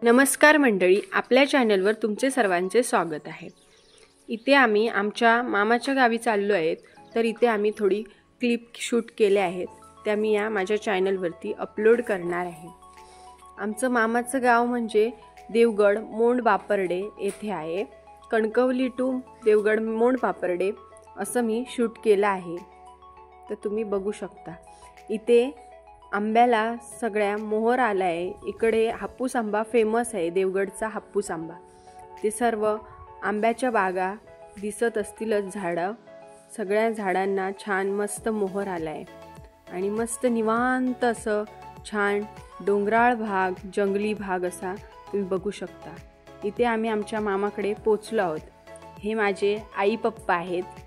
नमस्कार मंडळी, आपल्या चॅनलवर तुमचे सर्वांचे स्वागत आहे। इथे आम्ही आमच्या मामाच्या गावी चाललो आहेत, तर इथे आम्ही थोडी क्लिप शूट केले आहेत, त्या मी या माझ्या चॅनलवरती अपलोड करणार आहे। आमचं मामाचं गाव म्हणजे देवगड मोंड बापरडे येथे आहे। कणकवली टू देवगड मोंड बापरडे असं मी शूट केलं आहे, तर तुम्ही बघू शकता। इथे आंब्याला सगळ्या मोहर आलाय। इकडे हापूस आंबा फेमस आहे, देवगडचा हापूस आंबा। ते सर्व आंब्याच्या बागा दिसत असतीलच, झाडं सगळ्या झाडांना छान मस्त मोहर आलाय आणि मस्त निवांत असं छान डोंगराळ भाग, जंगली भाग असा तुम्ही बघू शकता। इथे आम्ही आमच्या मामाकडे पोचलो आहोत। हे माझे आई पप्पा आहेत।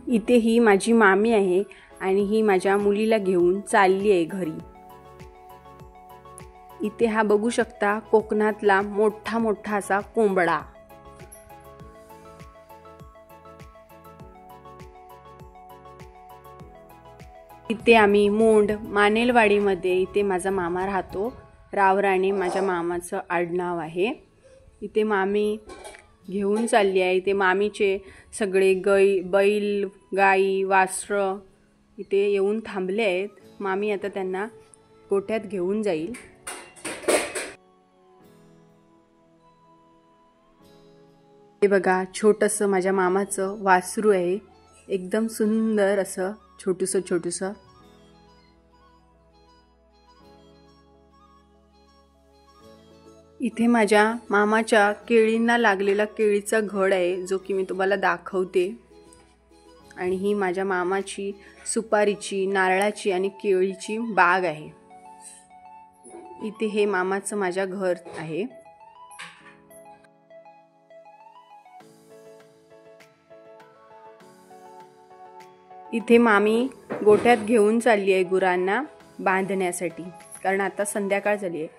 इथे ही माझी मामी आहे आणि ही माझ्या मुलीला घेऊन चालली आहे घरी। इथे हा बघू शकता कोकणातला मोठा मोठा असा कोंबडा। इथे आम्ही मोंड मानेलवाडीमध्ये, इथे माझा मामा राहतो। रावराणे माझ्या मामाचं आडनाव आहे। इथे मामी घेऊन चालली आहे। इथे मामीचे सगळे बैल गाई वासरं इथे येऊन थांबले आहेत। मामी आता त्यांना गोठ्यात घेऊन जाईल। हे बघा, छोटंसं माझ्या मामाचं वासरू आहे, एकदम सुंदर असं छोटूसं। इथे माझ्या मामाच्या केळींना लागलेला केळीचा घड आहे, जो की मी तुम्हाला दाखवते। आणि ही माझ्या मामाची सुपारीची, नारळाची आणि केळीची बाग आहे। इथे हे मामाचं माझ्या घर आहे। इथे मामी गोठ्यात घेऊन चालली आहे गुरांना बांधण्यासाठी, कारण आता संध्याकाळ झाली आहे।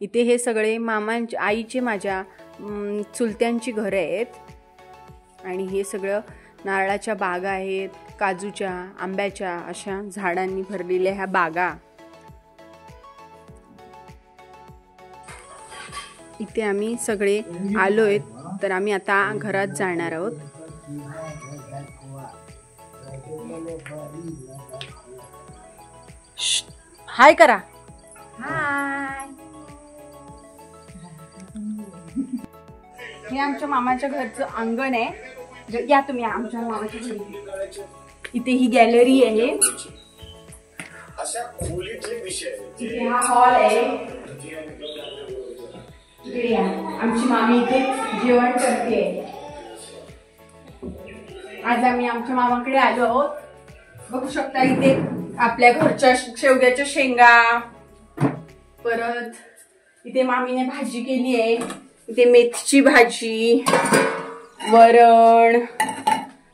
इथे हे सगळे मामांच्या आईचे माझ्या चुलत्यांची घरे आहेत आणि हे सगळं नारळाच्या बागा आहेत, काजूच्या, आंब्याच्या अशा झाडांनी भरलेल्या ह्या बागा। इथे आम्ही सगळे आलोय, तर आम्ही आता घरात जाणार आहोत। हाय करा। हाय। हे आमच्या मामाच्या घरचं अंगण आहे। या तुम्ही आमच्या मामाच्या घरी। इथे ही गॅलरी आहे, इथे हा हॉल आहे। इकडे या, आमची मामी इथे जेवण करते। आज आम्ही आमच्या मामाकडे आलो आहोत। बघू शकता इथे आपल्या घरच्या शेवग्याच्या शेंगा, परत इथे मामीने भाजी केली आहे। इथे मेथीची भाजी, वरण,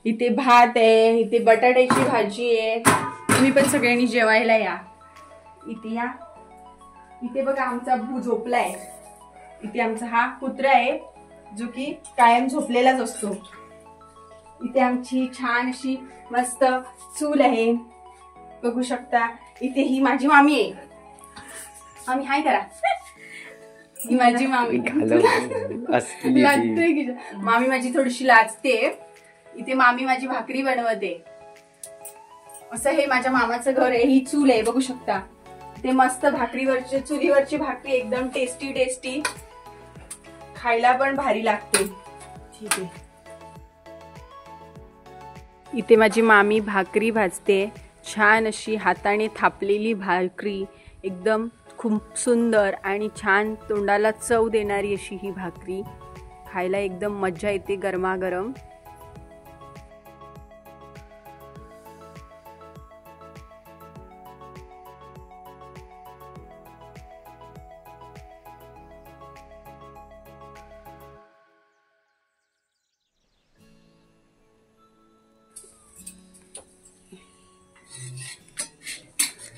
इथे भात आहे, इथे बटाट्याची भाजी आहे। तुम्ही पण सगळ्यांनी जेवायला या। इथे या। इथे बघा आमचा भू झोपलाय। इथे आमचा हा कुत्रा आहे, जो की कायम झोपलेलाच असतो। इथे आमची छान अशी मस्त चूल आहे, बघू शकता। इथे ही माझी मामी आहे। मामी हाय करा। ही माझी मामी लाजते की मामी माझी थोडीशी लाजते। इथे मामी माझी भाकरी बनवते। असं हे माझ्या मामाचं घर आहे। ही चूल आहे, बघू शकता। ते मस्त भाकरीवरची, चुलीवरची भाकरी एकदम टेस्टी खायला पण भारी लागते। ठीक आहे। इथे माझी मामी भाकरी भाजते, छान अशी हाताने थापलेली भाकरी, एकदम खूप सुंदर आणि छान तोंडाला चव देणारी अशी ही भाकरी, खायला एकदम मज्जा येते गरमागरम।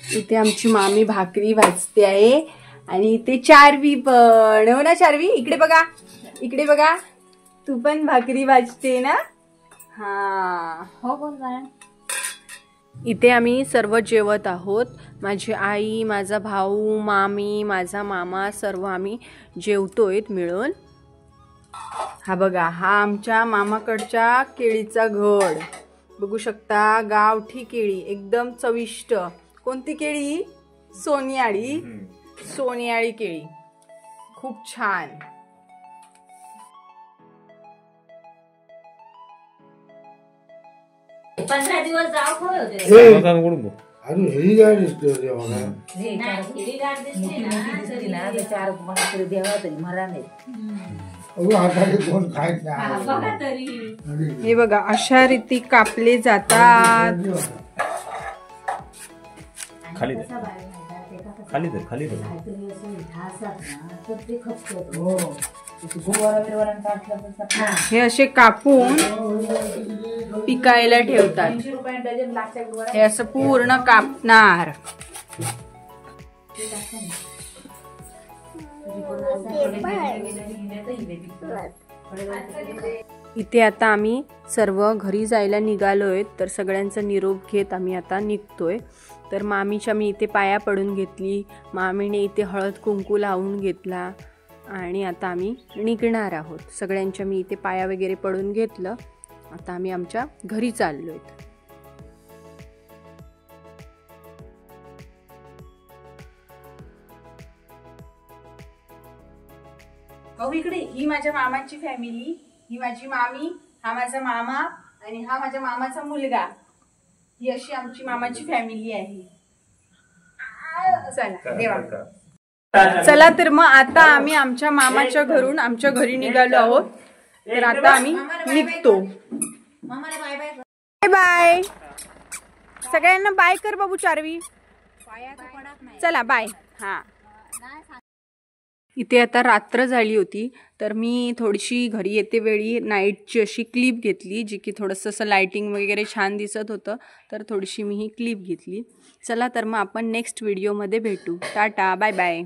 इथे आमची मामी भाकरी भाजते आहे आणि इथे चारवी पण, हो ना चारवी? इकडे बघा, तू पण भाकरी भाजते ना? हा हो बोल ना। इथे आम्ही सर्व जेवत आहोत. माझी आई, माझा भाऊ, मामी, माझा मामा सर्व आम्ही जेवतोय मिळून. हा बघा, हा आमच्या मामाकडच्या केळीचा घड बघू शकता. गावठी केळी एकदम चविष्ट. कोणती केळी? सोनियाळी. सोनियाळी केळी खूप छान. पंधरा दिवस जाव खरं होते. हे बघा, अशा रीती कापले जातात. खाली खाली हे असे कापून पिकायला ठेवतात. हे असं पूर्ण कापणार. इथे आता आम्ही सर्व घरी जायला निघालोय. तर सगळ्यांचा निरोप घेत आम्ही आता निघतोय. तर मामीच्या मी इथे पाया पडून घेतली. मामीने इथे हळद कुंकू लावून घेतला आणि आता आम्ही निघणार आहोत. सगळ्यांच्या मी इथे पाया वगैरे पडून घेतलं. आता आम्ही आमच्या घरी चाललोय. अहो इकडे ही माझ्या मामाची फॅमिली, ही माझी मामी, हा माझा मामा आणि हा माझ्या मामाचा मुलगा. ही अशी आमची मामाची फॅमिली आहे. चला देवा. चला तर मग आता आम्ही आमच्या मामाच्या घरून आमच्या घरी निघालो आहोत. तर आता आम्ही निघतो. बाय बाय सगळ्यांना. बाय कर बाबू चारवी. चला बाय. हा, इथे आता रात्र झाली होती. तर मी थोडीशी घरी येते वेळी नाईटची अशी क्लिप घेतली, जी की थोडंसं असं लाईटिंग वगैरे छान दिसत होतं. तर थोडीशी मी ही क्लिप घेतली. चला तर मग आपण नेक्स्ट व्हिडिओमध्ये भेटू. टाटा बाय बाय.